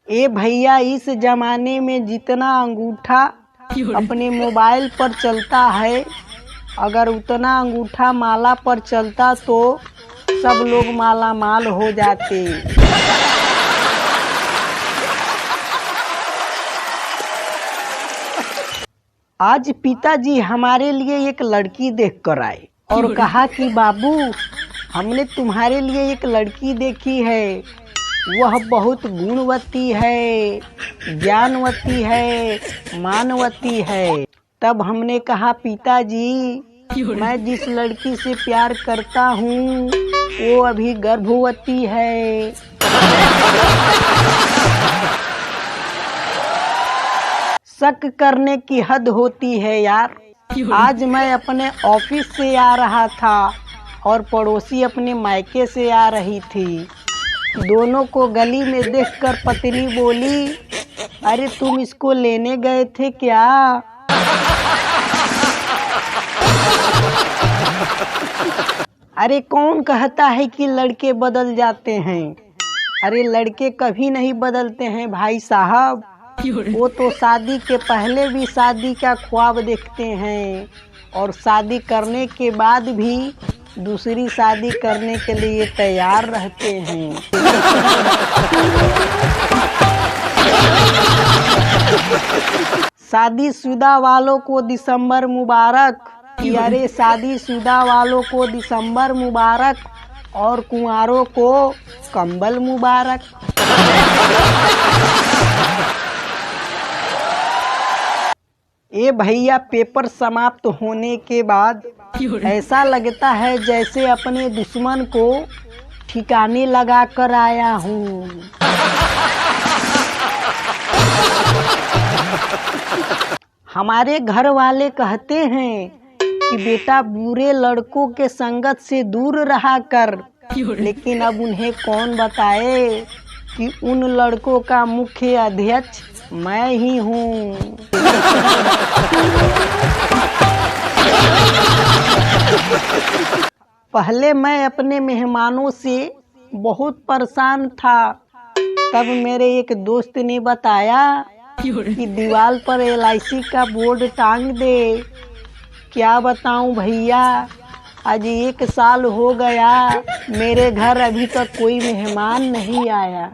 ए भैया, इस जमाने में जितना अंगूठा अपने मोबाइल पर चलता है, अगर उतना अंगूठा माला पर चलता तो सब लोग माला माल हो जाते। आज पिताजी हमारे लिए एक लड़की देख कर आए और कहा कि बाबू, हमने तुम्हारे लिए एक लड़की देखी है, वह बहुत गुणवती है, ज्ञानवती है, मानवती है। तब हमने कहा, पिताजी, मैं जिस लड़की से प्यार करता हूँ वो अभी गर्भवती है। शक करने की हद होती है यार। आज मैं अपने ऑफिस से आ रहा था और पड़ोसी अपने मायके से आ रही थी। दोनों को गली में देखकर पत्नी बोली, अरे तुम इसको लेने गए थे क्या? अरे कौन कहता है कि लड़के बदल जाते हैं? अरे लड़के कभी नहीं बदलते हैं भाई साहब। वो तो शादी के पहले भी शादी का ख्वाब देखते हैं और शादी करने के बाद भी दूसरी शादी करने के लिए तैयार रहते हैं। शादीशुदा वालों को दिसंबर मुबारक। अरे शादीशुदा वालों को दिसंबर मुबारक और कुंवारों को कंबल मुबारक। ए भैया, पेपर समाप्त होने के बाद ऐसा लगता है जैसे अपने दुश्मन को ठिकाने लगा कर आया हूँ। हमारे घर वाले कहते हैं कि बेटा, बुरे लड़कों के संगत से दूर रहा कर, लेकिन अब उन्हें कौन बताए कि उन लड़कों का मुख्य अध्यक्ष मैं ही हूँ। पहले मैं अपने मेहमानों से बहुत परेशान था। तब मेरे एक दोस्त ने बताया कि दीवार पर LIC का बोर्ड टांग दे। क्या बताऊं भैया, आज 1 साल हो गया, मेरे घर अभी तक कोई मेहमान नहीं आया।